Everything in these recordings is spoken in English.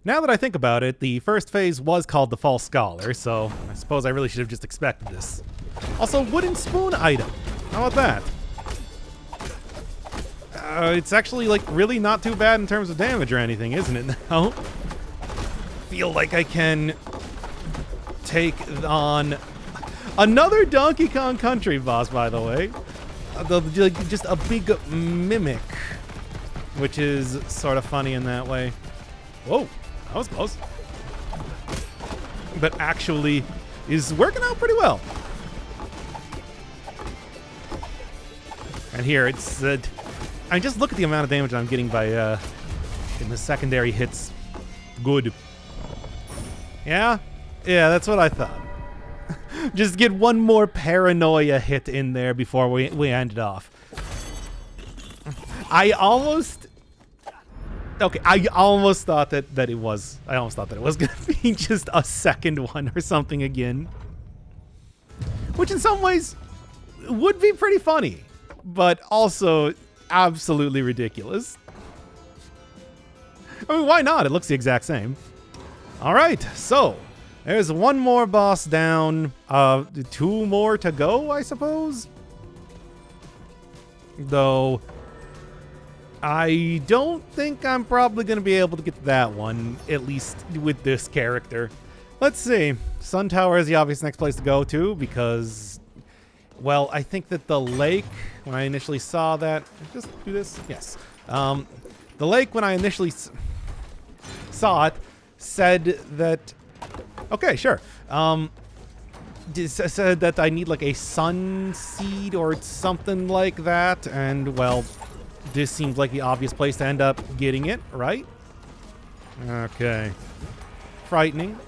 Now that I think about it, the first phase was called the False Scholar, so I suppose I really should have just expected this. Also, wooden spoon item. How about that? It's actually, like, really not too bad in terms of damage or anything, isn't it now? Feel like I can take on another Donkey Kong Country boss, by the way. Just a big mimic, which is sort of funny in that way. Whoa, that was close. But actually is working out pretty well. And here it's, I just look at the amount of damage I'm getting by in the secondary hits. Good. Yeah, that's what I thought. Just get one more paranoia hit in there before we end it off. I almost thought that it was gonna be just a second one or something again. Which in some ways would be pretty funny, but also absolutely ridiculous. I mean, why not? It looks the exact same. All right, so there's one more boss down, 2 more to go, I suppose. Though I don't think I'm probably going to be able to get to that one, at least with this character. Let's see. Sun Tower is the obvious next place to go to because, well, I think that the lake, when I initially saw that... Just do this? Yes. The lake, when I initially saw it, said that... Okay, sure. Said that I need like a sun seed or something like that, and well, this seems like the obvious place to end up getting it, right? Okay. Frightening,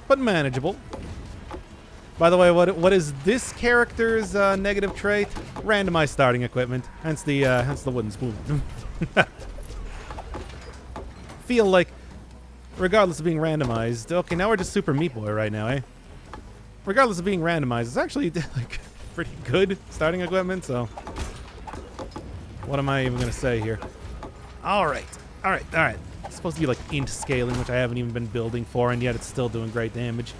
but manageable. By the way, what is this character's negative trait? Randomized starting equipment, hence the wooden spoon. Feel like, regardless of being randomized, okay, now we're just Super Meat Boy right now, eh? Regardless of being randomized, it's actually like pretty good starting equipment, so what am I even gonna say here? All right. It's supposed to be like int scaling, which I haven't even been building for, and yet it's still doing great damage.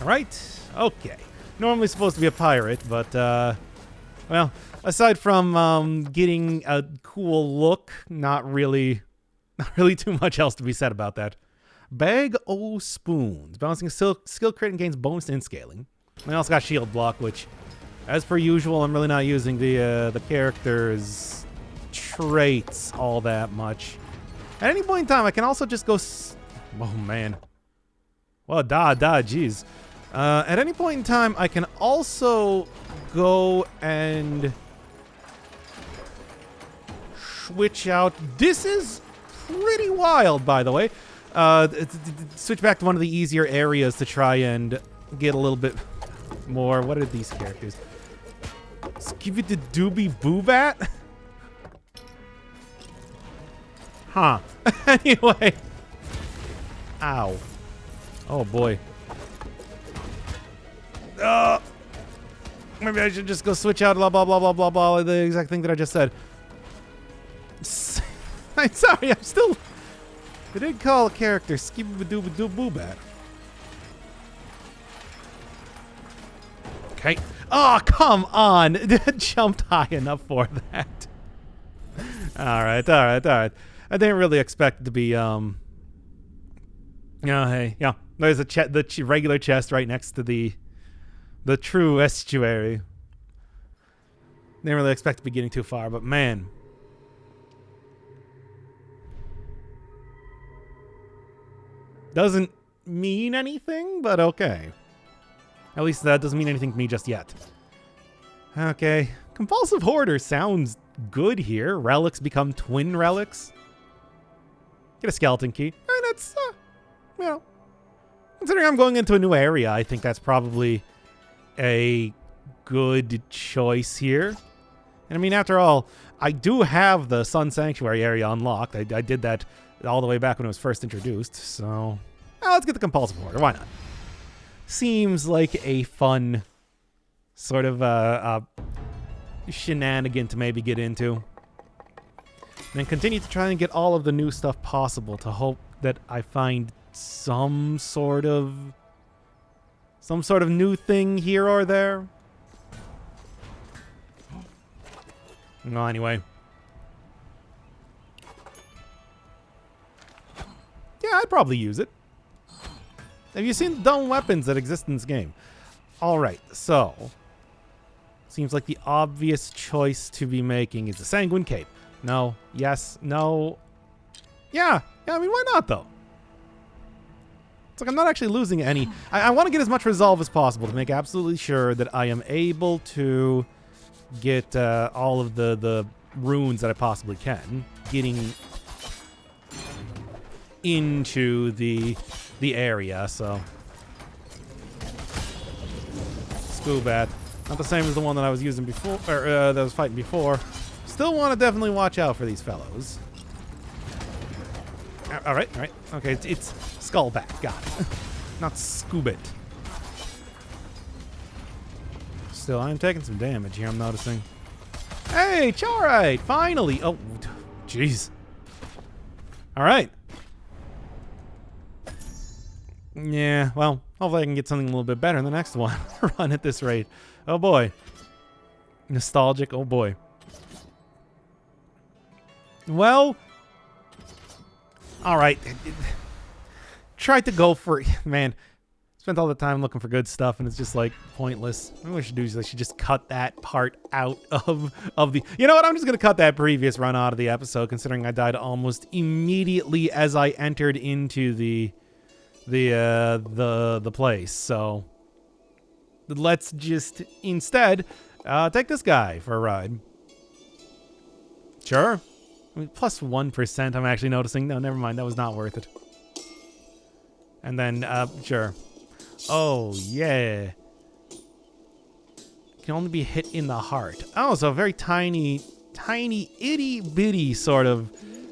All right, okay. Normally supposed to be a pirate, but well, aside from getting a cool look, not really too much else to be said about that. Bag o' Spoons. Balancing skill crit and gains bonus in scaling. I also got shield block, which, as per usual, I'm really not using the character's traits all that much. At any point in time, I can also just go... Oh, man. Well, jeez. At any point in time, I can also go and switch out... This is pretty wild, by the way. Switch back to one of the easier areas to try and get a little bit more. What are these characters? Skubidydoobidyboobat? Huh. Anyway. Ow. Oh boy. Maybe I should just go switch out blah blah blah blah blah blah, the exact thing that I just said. I'm sorry, I'm still... They did call a character Skubidydoobidyboobat. Okay. Oh, come on! It jumped high enough for that. Alright. I didn't really expect it to be, Yeah, hey. Yeah, there's the regular chest right next to the true estuary. Didn't really expect to be getting too far, but man... Doesn't mean anything, but okay. At least that doesn't mean anything to me just yet. Okay. Compulsive Hoarder sounds good here. Relics become twin relics. Get a skeleton key. I mean, it's, you know, considering I'm going into a new area, I think that's probably a good choice here. And I mean, after all, I do have the Sun Sanctuary area unlocked. I did that all the way back when it was first introduced, so let's get the Compulsive Hoarder. Why not? Seems like a fun sort of shenanigan to maybe get into. then continue to try and get all of the new stuff possible to hope that I find some sort of new thing here or there. Well, anyway. Yeah, I'd probably use it. Have you seen the dumb weapons that exist in this game? Alright, so. Seems like the obvious choice to be making is the Sanguine Cape. No, yes, no. Yeah, I mean, why not, though? It's like I'm not actually losing any. I want to get as much resolve as possible to make absolutely sure that I am able to get all of the runes that I possibly can. Getting into the area, so. Skubidydoobidyboobat. Not the same as the one that I was using before, or that I was fighting before. Still want to definitely watch out for these fellows. All right. Okay, it's Skullback. Got it. Not Skubit. Still, I'm taking some damage here, I'm noticing. Hey, Charite! Finally! Oh, jeez. All right. Yeah, well, hopefully I can get something a little bit better in the next one. Run at this rate. Oh boy. Nostalgic, oh boy. Well, alright. Tried to go for, man, spent all the time looking for good stuff and it's just like pointless. What I should do is I should just cut that part out of the, you know what, I'm just going to cut that previous run out of the episode considering I died almost immediately as I entered into the place. So let's just instead take this guy for a ride. Sure. I mean, plus 1% I'm actually noticing. No, never mind. That was not worth it. And then, sure. Oh, yeah. Can only be hit in the heart. Oh, so a very tiny, itty bitty sort of.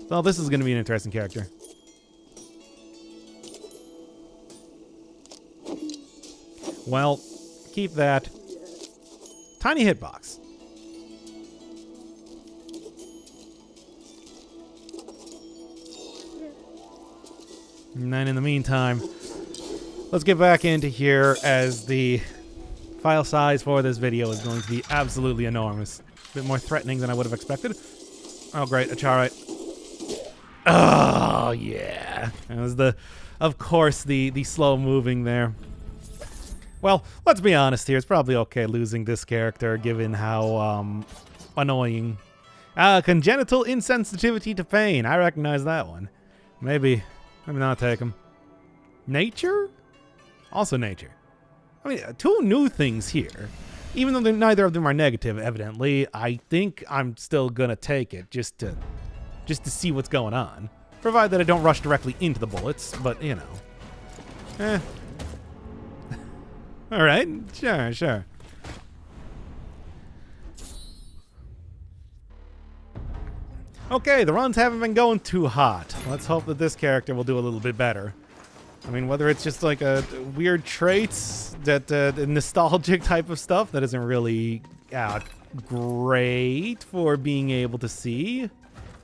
Well, this is going to be an interesting character. Well, keep that. Tiny hitbox. And then in the meantime, let's get back into here as the file size for this video is going to be absolutely enormous. A bit more threatening than I would have expected. Oh, great. A Charite. Oh, yeah. That was of course, the slow moving there. Well, let's be honest here. It's probably okay losing this character given how annoying. Congenital insensitivity to pain. I recognize that one. Maybe not take him. Nature? Also nature. I mean, two new things here. Even though neither of them are negative, evidently, I think I'm still gonna take it just to see what's going on. Provided that I don't rush directly into the bullets, but you know. All right, sure. Okay, the runs haven't been going too hot. Let's hope that this character will do a little bit better. I mean, whether it's just like a weird traits, that nostalgic type of stuff that isn't really great for being able to see,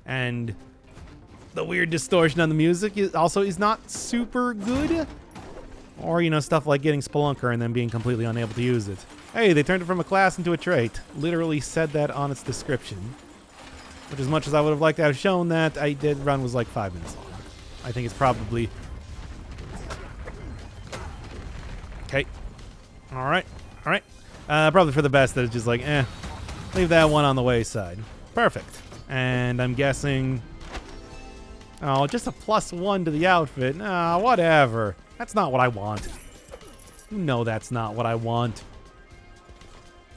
and the weird distortion on the music is not super good. Or, you know, stuff like getting Spelunker and then being completely unable to use it. Hey, they turned it from a class into a trait. Literally said that on its description. Which, as much as I would have liked to have shown that, run was like 5 minutes long. I think it's probably... Okay. Alright. Probably for the best that it's just like, leave that one on the wayside. Perfect. And I'm guessing... Oh, just a +1 to the outfit. Nah, whatever. That's not what I want. You know that's not what I want.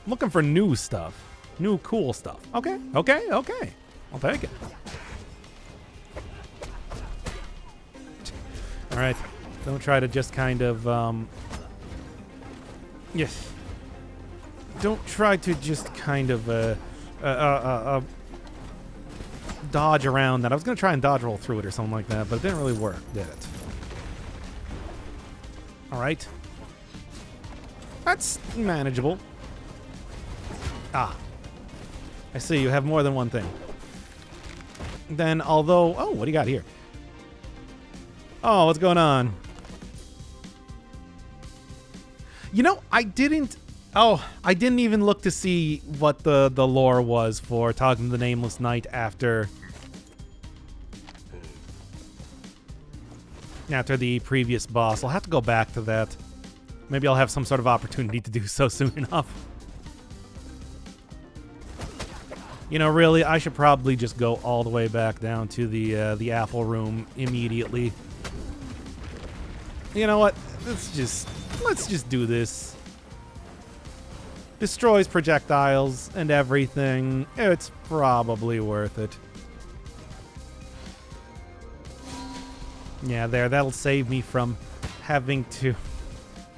I'm looking for new stuff. New cool stuff. Okay. I'll take it. Alright. Don't try to just kind of, yes. Don't try to just kind of, dodge around that. I was going to try and dodge roll through it or something like that, but it didn't really work, did it? Alright. That's manageable. Ah. I see, you have more than one thing. then although... Oh, what do you got here? Oh, what's going on? You know, I didn't even look to see what the lore was for talking to the Nameless Knight after the previous boss. I'll have to go back to that. Maybe I'll have some sort of opportunity to do so soon enough. You know, really, I should probably just go all the way back down to the apple room immediately. You know what? Let's just do this. Destroys projectiles and everything. It's probably worth it. Yeah, that'll save me from having to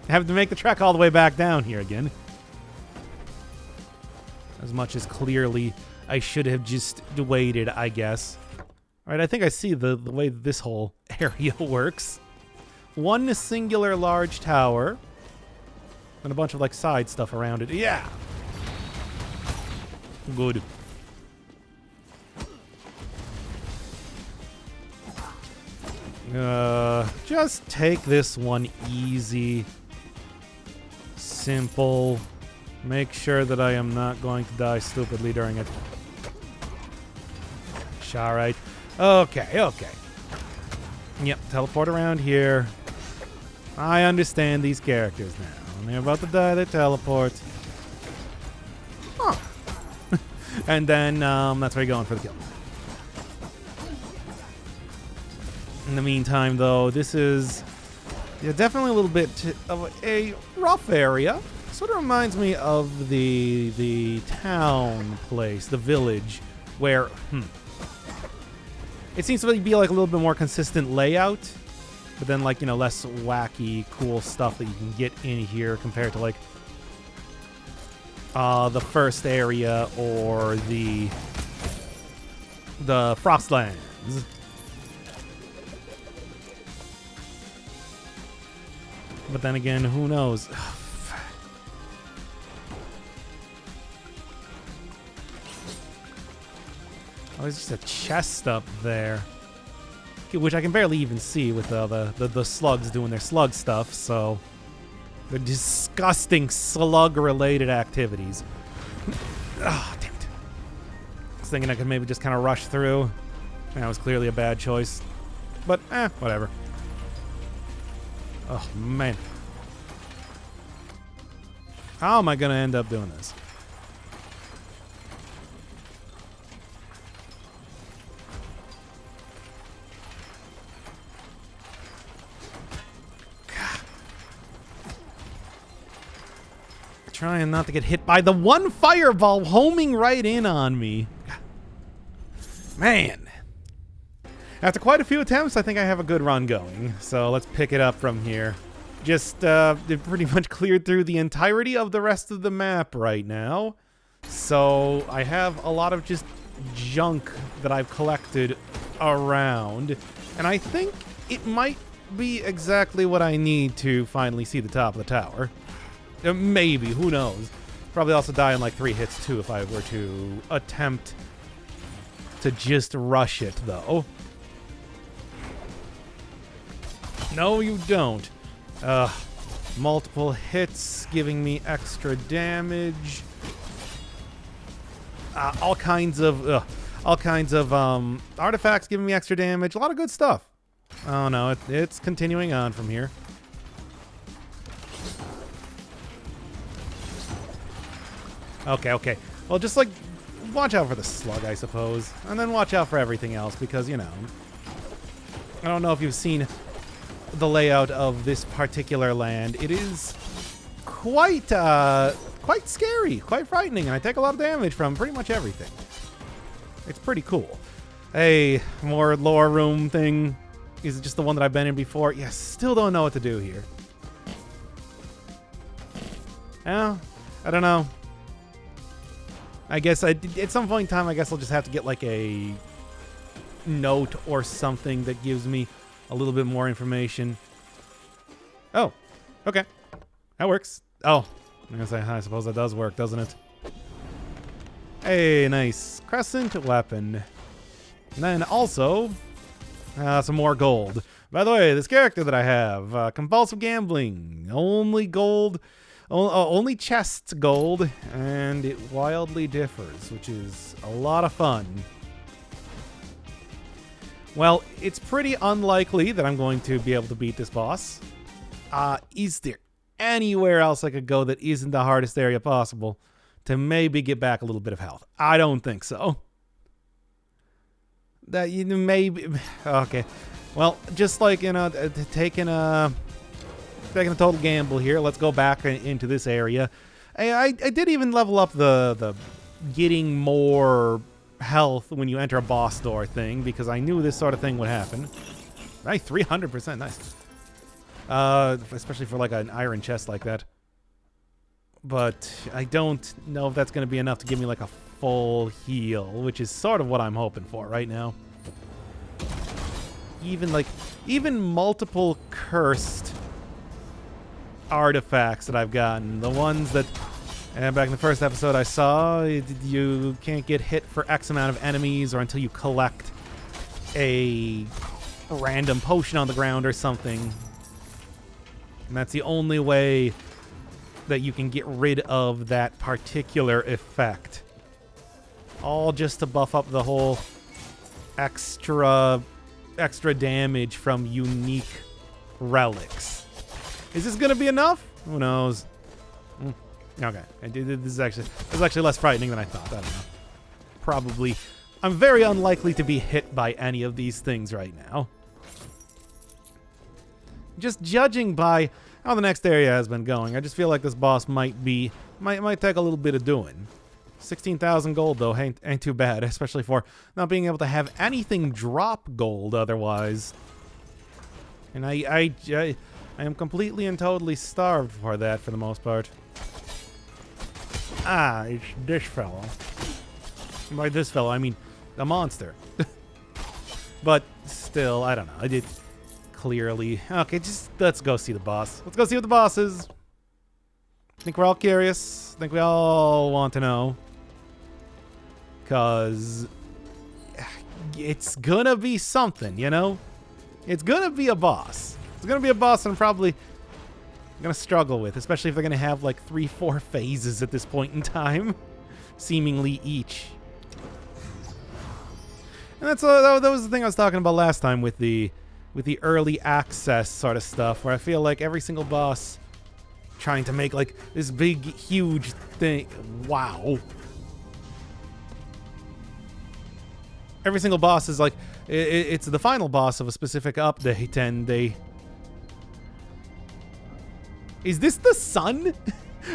make the trek all the way back down here again. As much as clearly I should have just waited, I guess. All right, I think I see the way this whole area works. One singular large tower. And a bunch of, like, side stuff around it. Yeah! Good. Just take this one easy. Simple. Make sure that I am not going to die stupidly during it. Alright. Okay. Yep, teleport around here. I understand these characters now. When they're about to die, they teleport. Huh. And then, that's where you're going for the kill. In the meantime, though, this is definitely a little bit of a rough area. Sort of reminds me of the town place, the village, where, it seems to be like a little bit more consistent layout. But then, like, you know, less wacky, cool stuff that you can get in here compared to, like, the first area or the Frostlands. But then again, who knows? Oh, there's just a chest up there. Which I can barely even see with the slugs doing their slug stuff, so... They're disgusting slug-related activities. Ah, damn it. I was thinking I could maybe just kind of rush through. That was clearly a bad choice. But, whatever. Oh, man. How am I going to end up doing this? Trying not to get hit by the one fireball homing right in on me. Man. After quite a few attempts, I think I have a good run going. So let's pick it up from here. Just pretty much cleared through the entirety of the rest of the map right now. So I have a lot of just junk that I've collected around. And I think it might be exactly what I need to finally see the top of the tower. Maybe, who knows? Probably also die in like 3 hits too if I were to attempt to just rush it, though. No, you don't. Multiple hits giving me extra damage. All kinds of artifacts giving me extra damage. A lot of good stuff. Oh no, it's continuing on from here. Okay. Well, just, like, watch out for the slug, I suppose. And then watch out for everything else, because, you know... I don't know if you've seen the layout of this particular land. It is quite scary, quite frightening, and I take a lot of damage from pretty much everything. It's pretty cool. Hey, more lore room thing. Is it just the one that I've been in before? Yeah, still don't know what to do here. Yeah, I don't know. I guess at some point in time, I guess I'll just have to get like a note or something that gives me a little bit more information. Oh, okay. That works. Oh, I suppose that does work, doesn't it? Hey, nice. Crescent weapon. And then also, some more gold. By the way, this character that I have, compulsive gambling, only gold, only chests gold, and it wildly differs, which is a lot of fun. Well, it's pretty unlikely that I'm going to be able to beat this boss. Is there anywhere else I could go that isn't the hardest area possible to maybe get back a little bit of health? I don't think so. That you maybe okay. Well, just like taking a total gamble here. Let's go back into this area. I did even level up the getting more health when you enter a boss door thing because I knew this sort of thing would happen. Right, 300%, nice. Especially for like an iron chest like that. But I don't know if that's going to be enough to give me like a full heal, which is sort of what I'm hoping for right now. Even multiple cursed artifacts that I've gotten, the ones that back in the first episode I saw, you can't get hit for X amount of enemies or until you collect a random potion on the ground or something. And that's the only way that you can get rid of that particular effect. All just to buff up the whole extra damage from unique relics. Is this gonna be enough? Who knows? Okay, this is actually less frightening than I thought. I don't know. Probably, I'm very unlikely to be hit by any of these things right now. Just judging by how the next area has been going, I just feel like this boss might take a little bit of doing. 16,000 gold though ain't too bad, especially for not being able to have anything drop gold otherwise. And I am completely and totally starved for that for the most part. It's this fellow. By this fellow, I mean the monster. But still, I don't know. I did clearly. Okay, just let's go see the boss. Let's go see what the boss is. I think we're all curious. I think we all want to know. Because it's gonna be something, you know? It's gonna be a boss. It's gonna be a boss I'm probably gonna struggle with, especially if they're gonna have like 3-4 phases at this point in time. Seemingly each. And that was the thing I was talking about last time with the early access sort of stuff, where I feel like every single boss trying to make like this big, huge thing. Wow. Every single boss is like, it's the final boss of a specific update, and they... Is this the sun?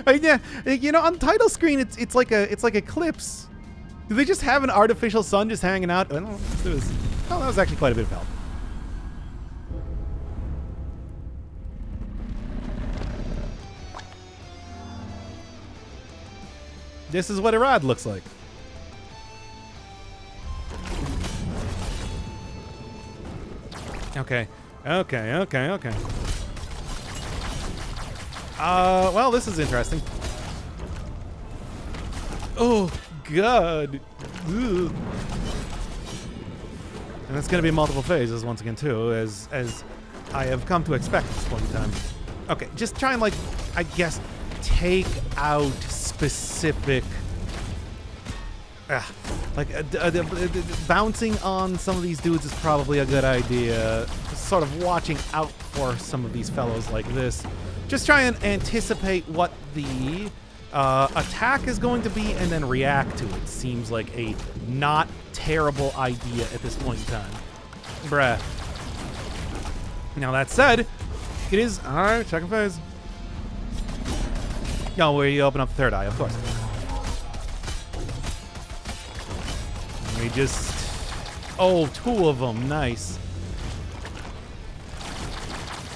Yeah, you know, on title screen, it's like Eclipse. Do they just have an artificial sun just hanging out? I don't know. Oh, that was actually quite a bit of help. This is what a rod looks like. Okay. Well, this is interesting. Oh, God. Ugh. And it's going to be multiple phases once again, too, as I have come to expect at this point in time. Okay, just try and, like, I guess, take out specific... bouncing on some of these dudes is probably a good idea. Sort of watching out for some of these fellows like this. Just try and anticipate what the attack is going to be and then react to it. Seems like a not terrible idea at this point in time. Bruh. Now that said, it is... Alright, second phase. Oh, where you open up the third eye, of course. We just... Oh, 2 of them. Nice.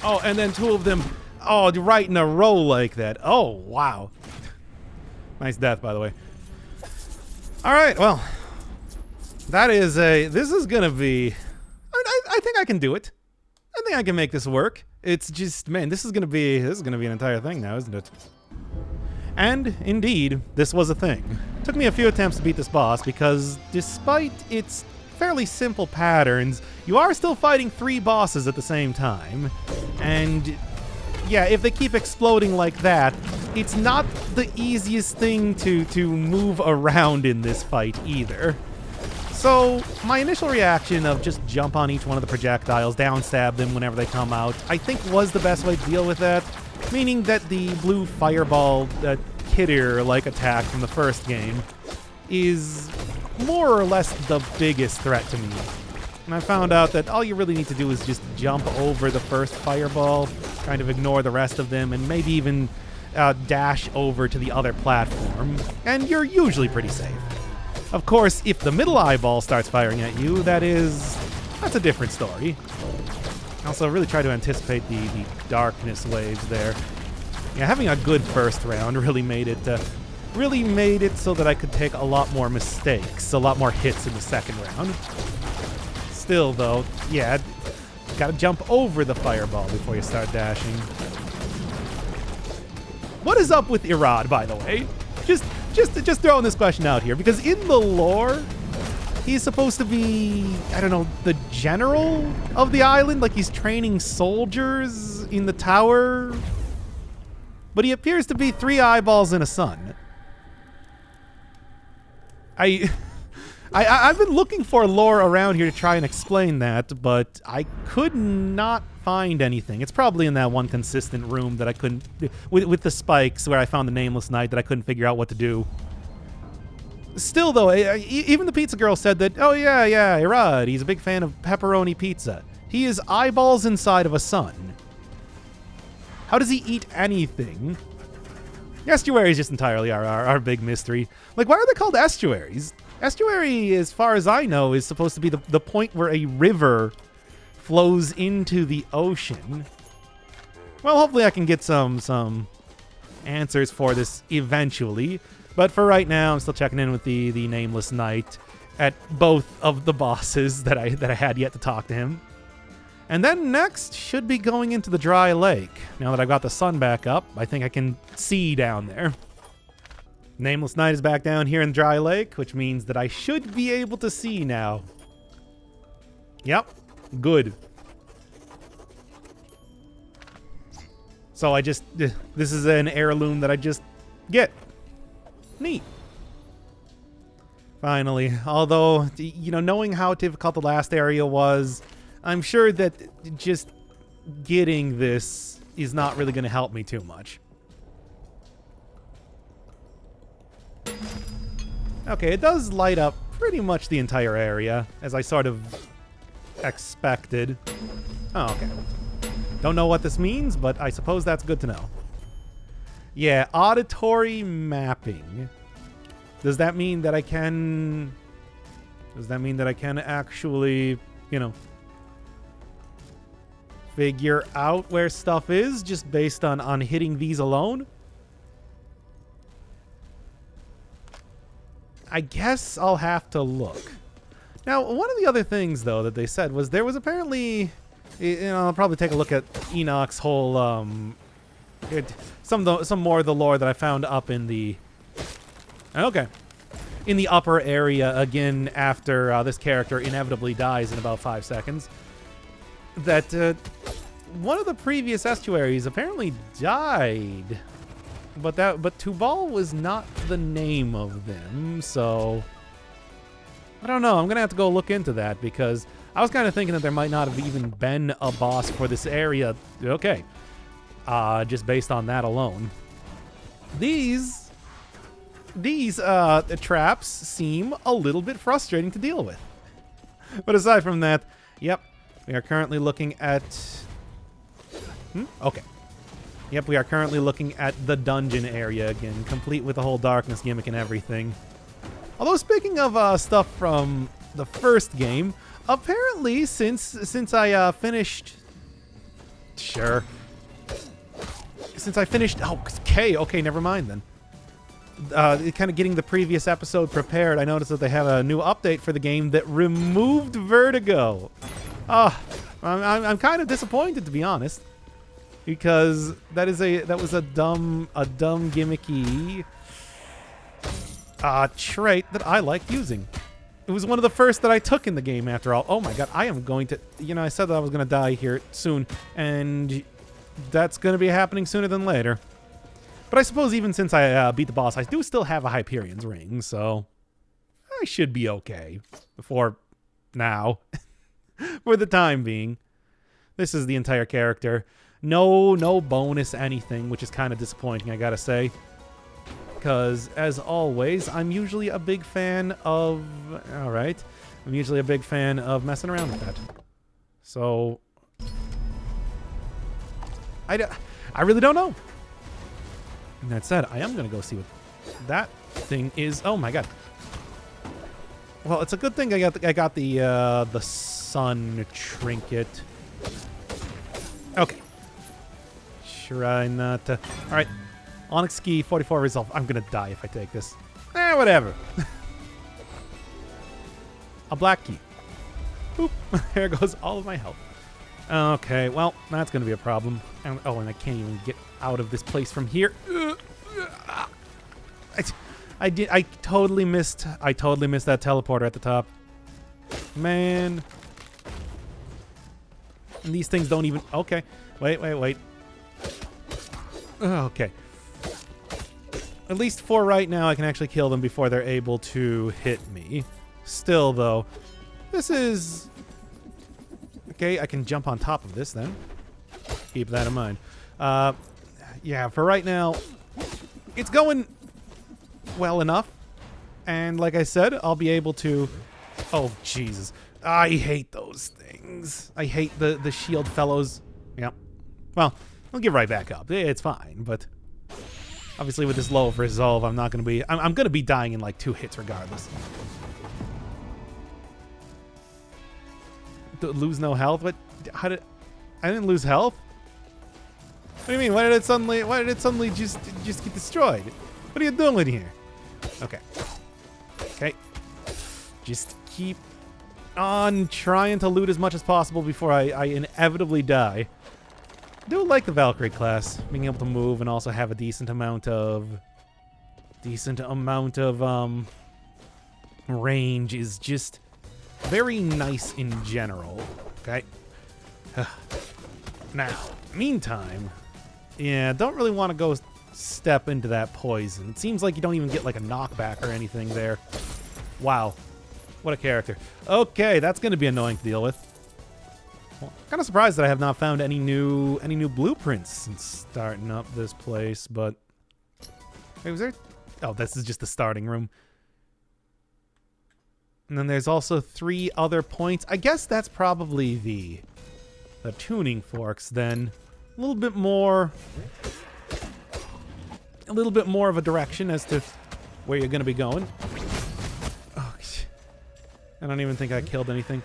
Oh, and then 2 of them... Oh, right in a row like that. Oh, wow. Nice death, by the way. Alright, well. That is a... This is gonna be... I think I can do it. I think I can make this work. It's just... Man, this is gonna be an entire thing now, isn't it? And, indeed, this was a thing. Took me a few attempts to beat this boss because, despite its fairly simple patterns, you are still fighting 3 bosses at the same time. And yeah, if they keep exploding like that, it's not the easiest thing to move around in this fight either. So my initial reaction of just jump on each one of the projectiles, down stab them whenever they come out, I think was the best way to deal with that. Meaning that the blue fireball hitter-like attack from the first game is more or less the biggest threat to me. And I found out that all you really need to do is just jump over the first fireball, kind of ignore the rest of them, and maybe even dash over to the other platform, and you're usually pretty safe. Of course, if the middle eyeball starts firing at you, that's a different story. I also really try to anticipate the darkness waves there. Yeah, having a good first round really made it so that I could take a lot more mistakes, a lot more hits in the second round. Still, though, yeah, gotta jump over the fireball before you start dashing. What is up with Irad, by the way? Just throwing this question out here, because in the lore, he's supposed to be, I don't know, the general of the island, like he's training soldiers in the tower. But he appears to be 3 eyeballs and a sun. I've been looking for lore around here to try and explain that, but I could not find anything. It's probably in that one consistent room that I couldn't, with the spikes where I found the Nameless Knight that I couldn't figure out what to do. Still, though, even the pizza girl said that, oh yeah, Irad, he's a big fan of pepperoni pizza. He is eyeballs inside of a sun. How does he eat anything? Estuary is just entirely our big mystery. Like, why are they called estuaries? Estuary, as far as I know, is supposed to be the point where a river flows into the ocean. Well, hopefully I can get some answers for this eventually. But for right now, I'm still checking in with the Nameless Knight at both of the bosses that I had yet to talk to him. And then next should be going into the dry lake. Now that I've got the sun back up, I think I can see down there. Nameless Knight is back down here in dry lake, which means that I should be able to see now. Yep, good. So this is an heirloom that I just get. Neat. Finally, although, knowing how difficult the last area was, I'm sure that just getting this is not really going to help me too much. Okay, it does light up pretty much the entire area, as I sort of expected. Oh, okay. Don't know what this means, but I suppose that's good to know. Yeah, auditory mapping. Does that mean that I can... actually, figure out where stuff is just based on hitting these alone? I guess I'll have to look. Now, one of the other things, though, that they said was there was apparently... I'll probably take a look at Enoch's whole... some more of the lore that I found up in the... Okay. In the upper area, again, after this character inevitably dies in about 5 seconds. That one of the previous estuaries apparently died. But Tubal was not the name of them, so... I don't know, I'm gonna have to go look into that, because I was kind of thinking that there might not have even been a boss for this area. Okay. Just based on that alone. These traps seem a little bit frustrating to deal with. But aside from that, yep, we are currently looking at... Okay. Yep, we are currently looking at the dungeon area again, complete with the whole darkness gimmick and everything. Although, speaking of stuff from the first game, apparently, since I finished... Sure. Since I finished... Oh, okay, never mind then. Kind of getting the previous episode prepared, I noticed that they have a new update for the game that removed vertigo. I'm kind of disappointed, to be honest, because that was a dumb gimmicky trait that I liked using. It was one of the first that I took in the game after all. Oh my god, I am going to... You know, I said that I was going to die here soon, and that's going to be happening sooner than later. But I suppose even since I beat the boss, I do still have a Hyperion's ring, so I should be okay for now. For the time being. This is the entire character. No bonus anything, which is kind of disappointing, I gotta say. Because, as always, I'm usually a big fan of... Alright. I'm usually a big fan of messing around with that. So... I really don't know. And that said, I am going to go see what that thing is. Oh my god. Well, it's a good thing I got the sun trinket. Okay. Try not to... Alright. Onyx Key, 44 resolve. I'm going to die if I take this. Whatever. A black key. Boop. There goes all of my health. Okay, well, that's going to be a problem. And I can't even get out of this place from here. I totally missed that teleporter at the top. Man. And these things don't even... Okay. Wait. Okay. At least for right now, I can actually kill them before they're able to hit me. Still, though, this is... Okay, I can jump on top of this then. Keep that in mind. Yeah, for right now, it's going well enough. And like I said, I'll be able to... Oh, Jesus. I hate those things. I hate the shield fellows. Yep. Well, I'll get right back up. It's fine, but... Obviously, with this low of resolve, I'm not going to be... I'm going to be dying in like 2 hits regardless. Lose no health? What? How did... I didn't lose health? What do you mean? Why did it suddenly just get destroyed? What are you doing here? Okay. Okay. Just keep on trying to loot as much as possible before I inevitably die. I do like the Valkyrie class, being able to move and also have a decent amount of range is just very nice in general. Okay. Now, meantime, yeah, don't really want to go step into that poison. It seems like you don't even get like a knockback or anything there. Wow. What a character. Okay, that's going to be annoying to deal with. Well, I'm kind of surprised that I have not found any new blueprints since starting up this place, but... Wait, was there... Oh, this is just the starting room. And then there's also 3 other points. I guess that's probably the tuning forks then. A little bit more of a direction as to where you're going to be going. Oh, I don't even think I killed anything.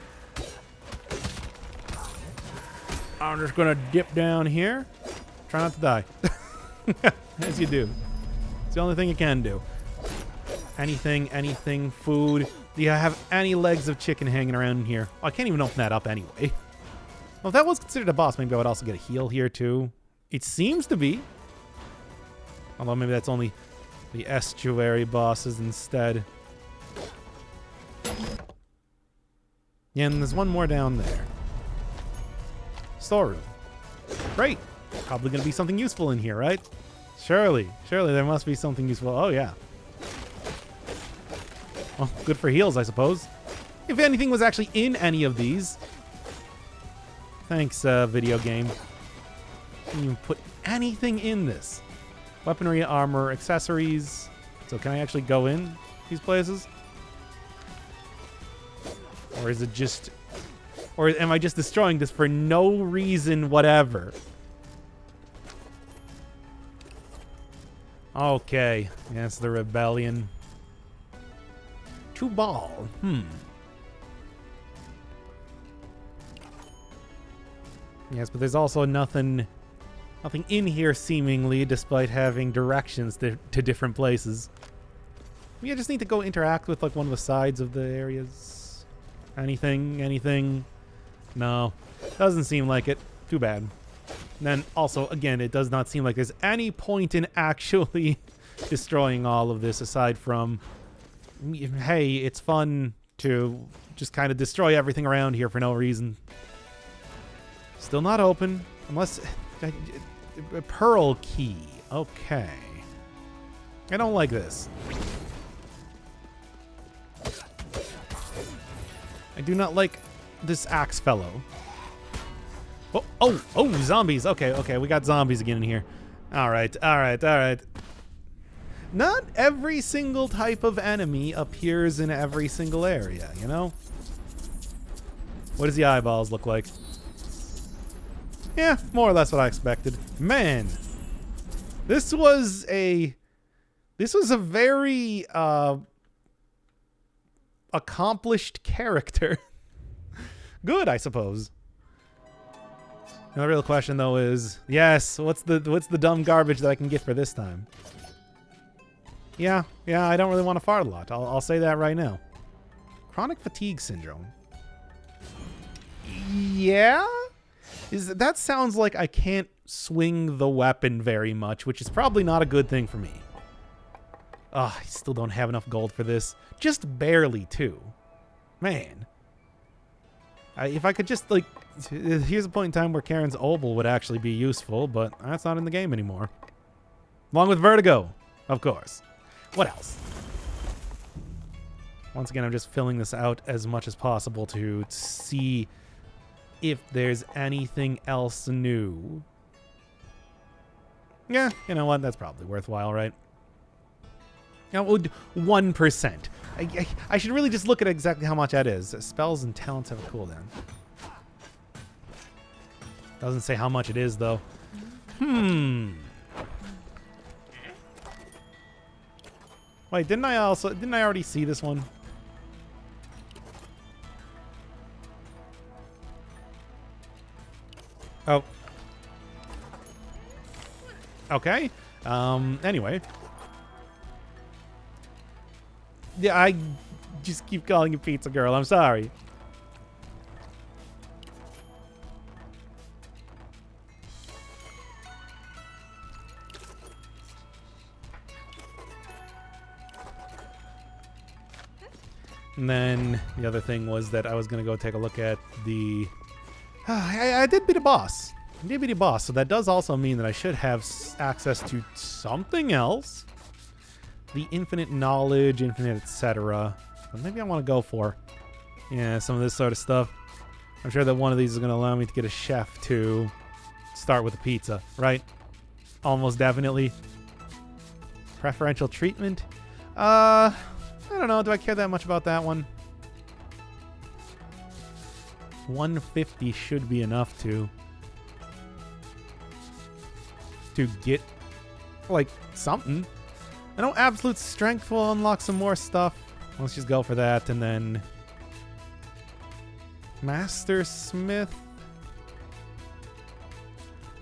I'm just going to dip down here. Try not to die. As you do. It's the only thing you can do. Anything, food. Do you have any legs of chicken hanging around here? Oh, I can't even open that up anyway. Well, if that was considered a boss, maybe I would also get a heal here too. It seems to be. Although maybe that's only the estuary bosses instead. Yeah, and there's one more down there. Storeroom. Great. Probably going to be something useful in here, right? Surely there must be something useful. Oh, yeah. Well, good for heals, I suppose. If anything was actually in any of these. Thanks, video game. Didn't even put anything in this. Weaponry, armor, accessories. So can I actually go in these places? Or is it just... Or am I just destroying this for no reason whatever? Okay. Yes, the rebellion. 2 ball. Yes, but there's also nothing in here seemingly, despite having directions to different places. Maybe I just need to go interact with like one of the sides of the areas. Anything? No, doesn't seem like it. Too bad. And then also, again, it does not seem like there's any point in actually destroying all of this aside from, hey, it's fun to just kind of destroy everything around here for no reason. Still not open. Unless... Pearl key. Okay. I don't like this. I do not like this axe fellow. Oh, zombies. Okay, we got zombies again in here. All right. Not every single type of enemy appears in every single area, you know? What does the eyeballs look like? Yeah, more or less what I expected. Man, this was a very accomplished character. Good, I suppose. And the real question though is, yes, what's the dumb garbage that I can get for this time? Yeah, I don't really want to fart a lot. I'll say that right now. Chronic fatigue syndrome. Yeah? That sounds like I can't swing the weapon very much, which is probably not a good thing for me. I still don't have enough gold for this. Just barely, too. Man. If I could just, like... Here's a point in time where Karen's Obel would actually be useful, but that's not in the game anymore. Along with Vertigo, of course. What else? Once again, I'm just filling this out as much as possible to see if there's anything else new. Yeah, you know what? That's probably worthwhile, right? You know, 1%. I should really just look at exactly how much that is. Spells and talents have a cooldown. Doesn't say how much it is, though. Wait, didn't I already see this one? Oh. Okay. Anyway. Yeah, I just keep calling you Pizza Girl. I'm sorry. And then the other thing was that I was going to go take a look at the... I did beat a boss. I did beat a boss, so that does also mean that I should have access to something else. The infinite knowledge, infinite etc. But maybe I want to go for, yeah, some of this sort of stuff. I'm sure that one of these is going to allow me to get a chef to start with a pizza, right? Almost definitely. Preferential treatment? I don't know. Do I care that much about that one? 150 should be enough to get, like, something. I know absolute strength will unlock some more stuff. Let's just go for that, and then Master Smith.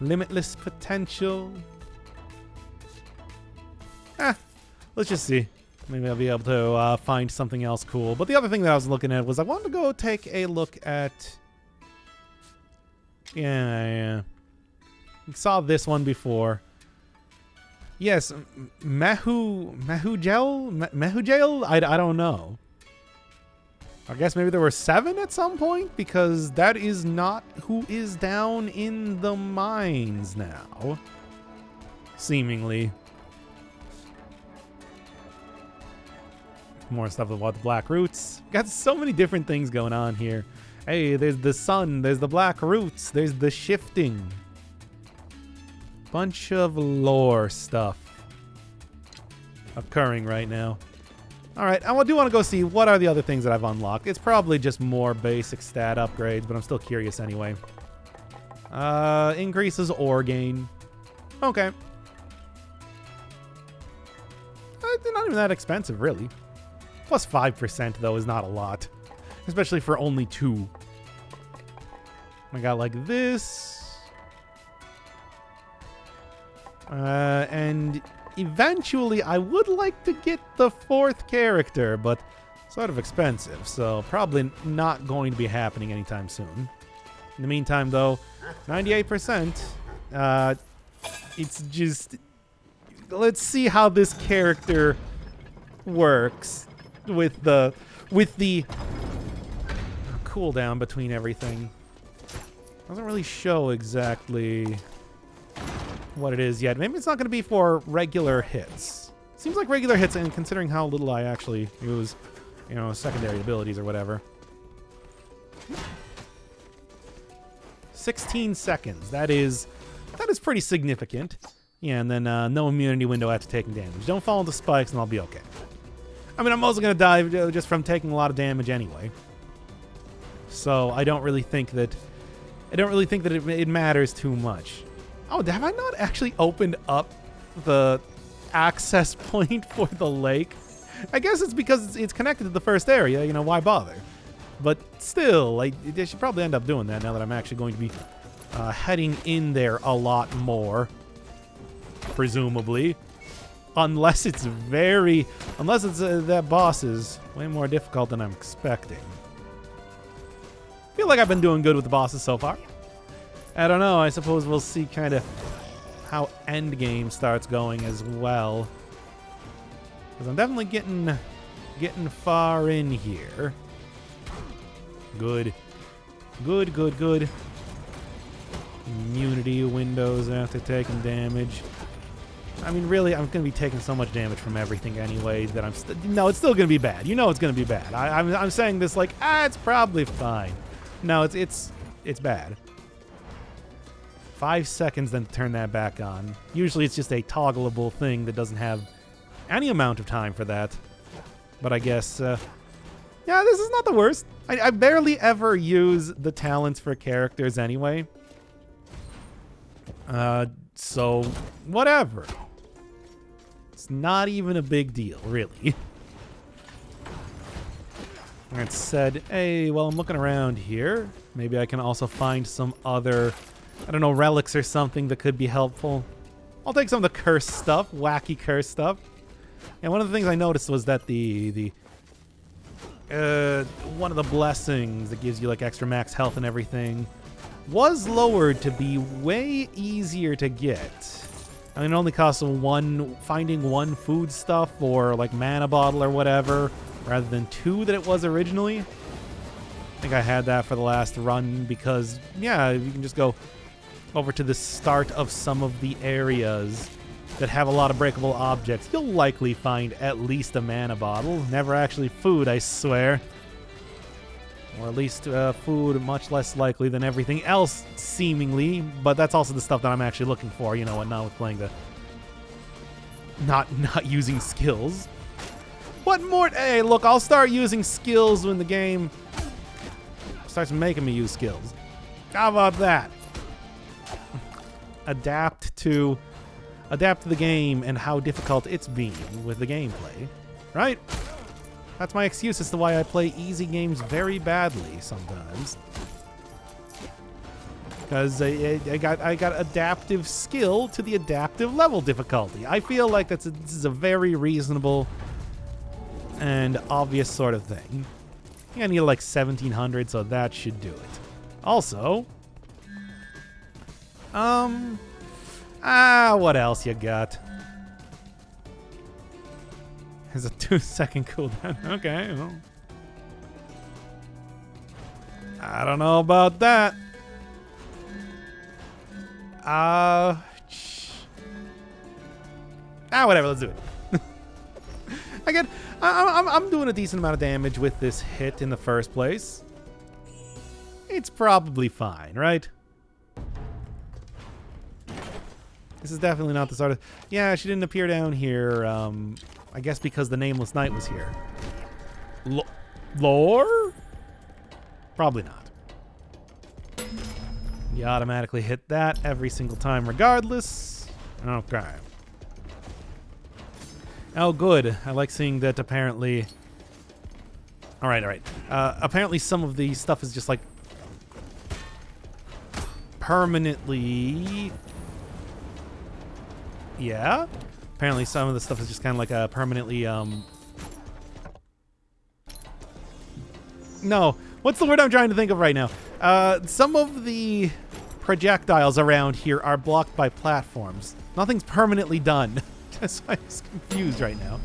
Limitless potential. Let's just see. Maybe I'll be able to find something else cool. But the other thing that I was looking at was I wanted to go take a look at... Yeah. Saw this one before. Yes, Mahujel? I don't know. I guess maybe there were 7 at some point, because that is not who is down in the mines now. Seemingly. More stuff about the Black Roots. Got so many different things going on here. Hey, there's the sun, there's the Black Roots, there's the shifting. Bunch of lore stuff occurring right now. Alright, I do want to go see what are the other things that I've unlocked. It's probably just more basic stat upgrades, but I'm still curious anyway. Increases ore gain. Okay. They're not even that expensive, really. Plus 5%, though, is not a lot. Especially for only 2. I got like this. And eventually, I would like to get the 4th character, but sort of expensive, so probably not going to be happening anytime soon. In the meantime, though, 98%. It's just... Let's see how this character works with the cooldown between everything. Doesn't really show exactly what it is yet. Maybe it's not going to be for regular hits. Seems like regular hits, and considering how little I actually use, you know, secondary abilities or whatever. 16 seconds. That is pretty significant. Yeah, and then no immunity window after taking damage. Don't fall into spikes, and I'll be okay. I mean, I'm also going to die just from taking a lot of damage anyway. So I don't really think that it matters too much. Oh, have I not actually opened up the access point for the lake? I guess it's because it's connected to the first area. You know, why bother? But still, like, they should probably end up doing that now that I'm actually going to be heading in there a lot more, presumably. Unless it's that boss is way more difficult than I'm expecting. Feel like I've been doing good with the bosses so far. I don't know. I suppose we'll see kind of how endgame starts going as well. Because I'm definitely getting far in here. Good. Good, good, good. Immunity windows after taking damage. I mean, really, I'm going to be taking so much damage from everything anyway that no, it's still going to be bad. You know it's going to be bad. I'm saying this like, it's probably fine. No, it's bad. 5 seconds then to turn that back on. Usually it's just a toggleable thing that doesn't have any amount of time for that. But I guess, yeah, this is not the worst. I barely ever use the talents for characters anyway. So, whatever. It's not even a big deal, really. That said, hey, well, I'm looking around here. Maybe I can also find some other, I don't know, relics or something that could be helpful. I'll take some of the curse stuff, wacky curse stuff. And one of the things I noticed was that one of the blessings that gives you like extra max health and everything was lowered to be way easier to get. I mean, it only costs finding one food stuff or like mana bottle or whatever, rather than 2 that it was originally. I think I had that for the last run because, yeah, you can just go over to the start of some of the areas that have a lot of breakable objects. You'll likely find at least a mana bottle. Never actually food, I swear. Or at least food, much less likely than everything else, seemingly. But that's also the stuff that I'm actually looking for, you know, and not with playing the... Not using skills. What more? Hey, look, I'll start using skills when the game starts making me use skills. How about that? Adapt to the game and how difficult it's been with the gameplay, right? That's my excuse as to why I play easy games very badly sometimes. Because I got adaptive skill to the adaptive level difficulty. I feel like this is a very reasonable and obvious sort of thing. I need like 1700, so that should do it. Also, what else you got? There's a 2-second cooldown. Okay, well. I don't know about that. Whatever, let's do it. I'm doing a decent amount of damage with this hit in the first place. It's probably fine, right? This is definitely not the sort of... Yeah, she didn't appear down here, I guess because the Nameless Knight was here. Lore? Probably not. You automatically hit that every single time regardless. Okay. Oh, good. I like seeing that apparently... Alright. Apparently some of the stuff is just like... permanently... Yeah? Apparently some of the stuff is just kind of like a permanently, No. What's the word I'm trying to think of right now? Some of the projectiles around here are blocked by platforms. Nothing's permanently done. That's why I'm confused right now.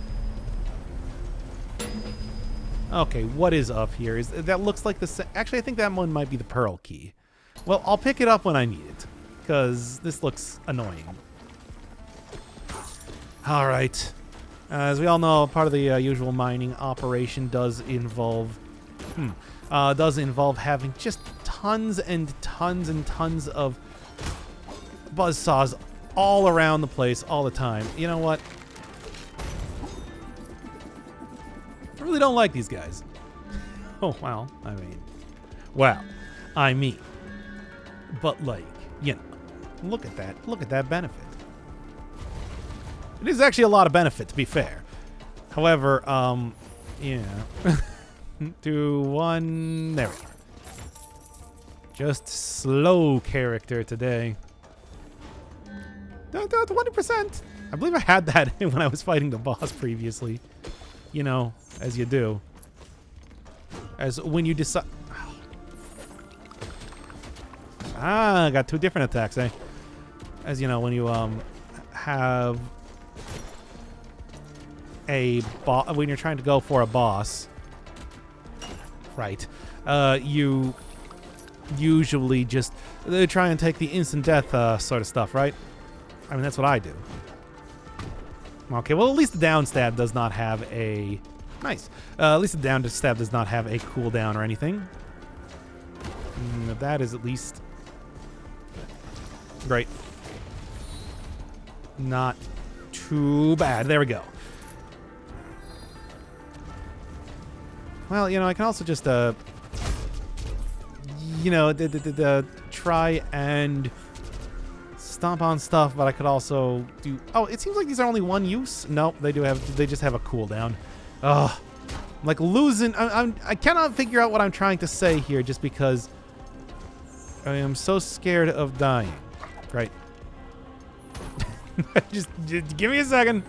Okay, what is up here? That looks like the... Actually, I think that one might be the pearl key. Well, I'll pick it up when I need it, because this looks annoying. All right. As we all know, part of the usual mining operation does involve having just tons and tons and tons of buzzsaws all around the place all the time. You know what? I really don't like these guys. Oh, well, I mean. But, like, you know, look at that. Look at that benefit. It is actually a lot of benefit, to be fair. However, yeah. 2, 1, there we go. Just slow character today. 20%. I believe I had that when I was fighting the boss previously. You know, as you do. As when you decide... Ah, I got 2 different attacks, eh? As you know, when you, have... when you're trying to go for a boss, right? You usually just try and take the instant death sort of stuff, right? I mean, that's what I do. Okay, well, at least the down stab does not have a nice. At least the down stab does not have a cooldown or anything. That is at least great. Not too bad. There we go. Well, you know, I can also just, you know, try and stomp on stuff, but I could also do... Oh, it seems like these are only 1 use. Nope, they just have a cooldown. Ugh. I'm like losing... I cannot figure out what I'm trying to say here just because I am so scared of dying. Right. just give me a second.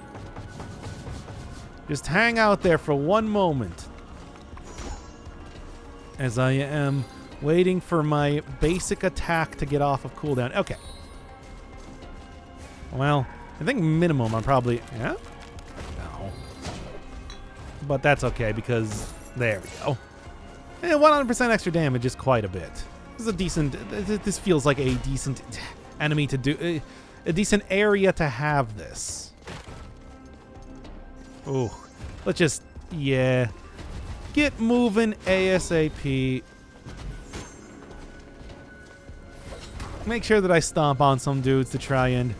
Just hang out there for 1 moment. As I am waiting for my basic attack to get off of cooldown. Okay. Well, I think minimum I'm probably... Yeah? No. But that's okay because... There we go. And 100% extra damage is quite a bit. This is a decent... This feels like a decent enemy to do... A decent area to have this. Ooh. Let's just... Yeah. Get moving ASAP. Make sure that I stomp on some dudes to try and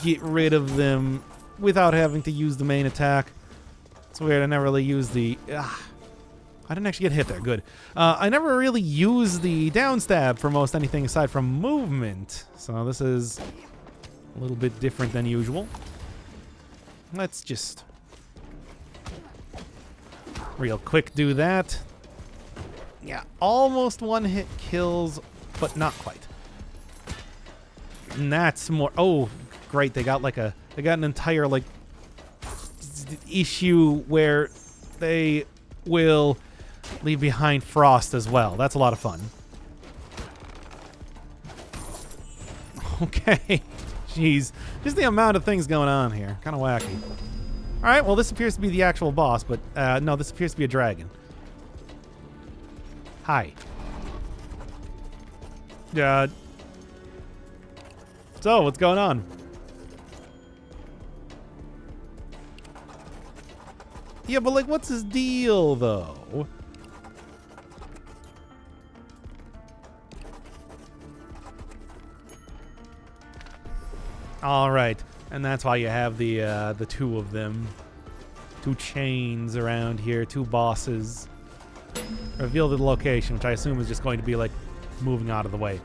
get rid of them without having to use the main attack. It's weird, I never really used the... I didn't actually get hit there, good. I never really used the down stab for most anything aside from movement. So this is a little bit different than usual. Let's just... real quick do that. Yeah, almost 1-hit kills, but not quite. And that's more... Oh, great, they got like a... They got an entire, like, issue where they will leave behind frost as well. That's a lot of fun. Okay. Jeez. Just the amount of things going on here. Kind of wacky. Alright, well, this appears to be the actual boss, but, no, this appears to be a dragon. Hi. So, what's going on? Yeah, but, like, what's his deal, though? Alright. And that's why you have the 2 of them. 2 chains around here, 2 bosses. Reveal the location, which I assume is just going to be like moving out of the way.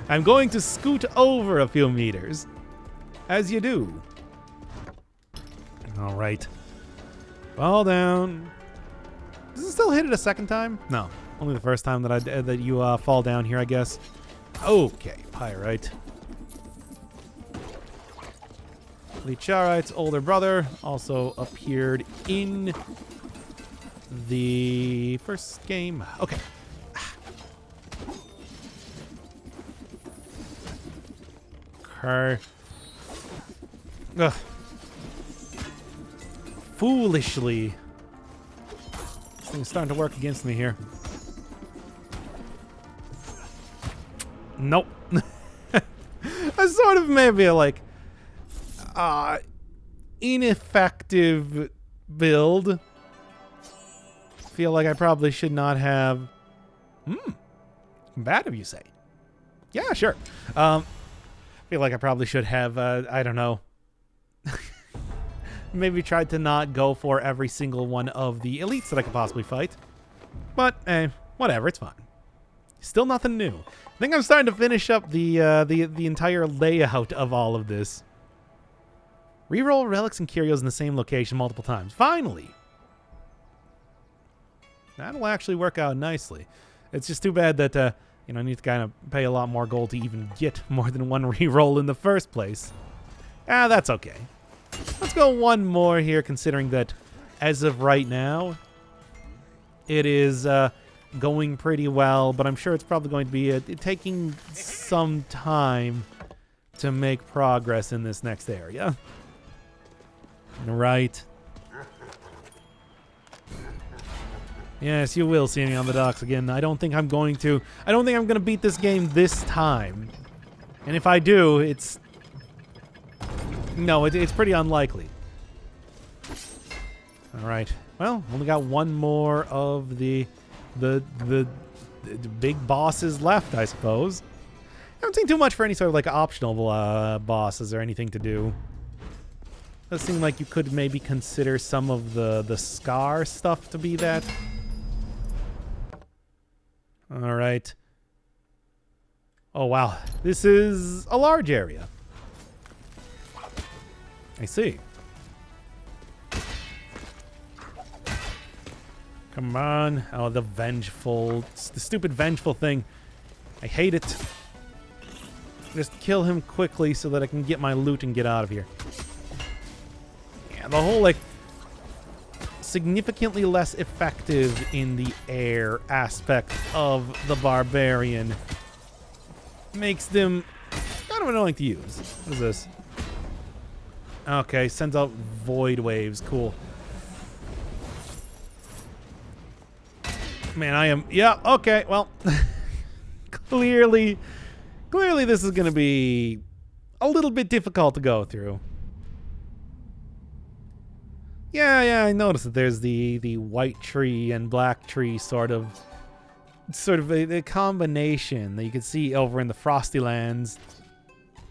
I'm going to scoot over a few meters. As you do. Alright. Fall down. Does it still hit it a second time? No. Only the first time that you fall down here, I guess. Okay, Pyrite. Licharite's older brother also appeared in the first game. Okay. Okay. Ugh. foolishly. This thing's starting to work against me here. Nope. I sort of maybe like ineffective build. Feel like I probably should not have. Combative, you say? Yeah, sure. Feel like I probably should have. I don't know. Maybe tried to not go for every single one of the elites that I could possibly fight. But whatever, it's fine. Still nothing new. I think I'm starting to finish up the entire layout of all of this. Reroll relics and curios in the same location multiple times. Finally! That'll actually work out nicely. It's just too bad that, I need to kind of pay a lot more gold to even get more than one reroll in the first place. That's okay. Let's go one more here, considering that as of right now, it is going pretty well, but I'm sure it's probably going to be taking some time to make progress in this next area. Right. Yes, you will see me on the docks again. I don't think I'm going to beat this game this time. And if I do, it's pretty unlikely. All right. Well, only got one more of the big bosses left, I suppose. I haven't seen too much for any sort of like optional bosses or anything to do. Does seem like you could maybe consider some of the Scar stuff to be that. All right. Oh, wow. This is a large area. I see. Come on. Oh, the stupid vengeful thing. I hate it. Just kill him quickly so that I can get my loot and get out of here. Yeah, the whole, like, significantly less effective in the air aspect of the barbarian makes them kind of annoying to use. What is this? Okay, sends out void waves. Cool. Man, I am... Yeah, okay, well... clearly this is going to be a little bit difficult to go through. Yeah, I noticed that there's the white tree and black tree sort of a combination that you can see over in the Frosty Lands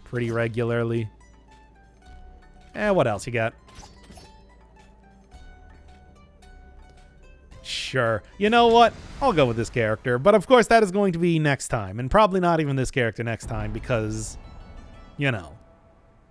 pretty regularly. What else you got? Sure. You know what? I'll go with this character. But of course that is going to be next time. And probably not even this character next time because,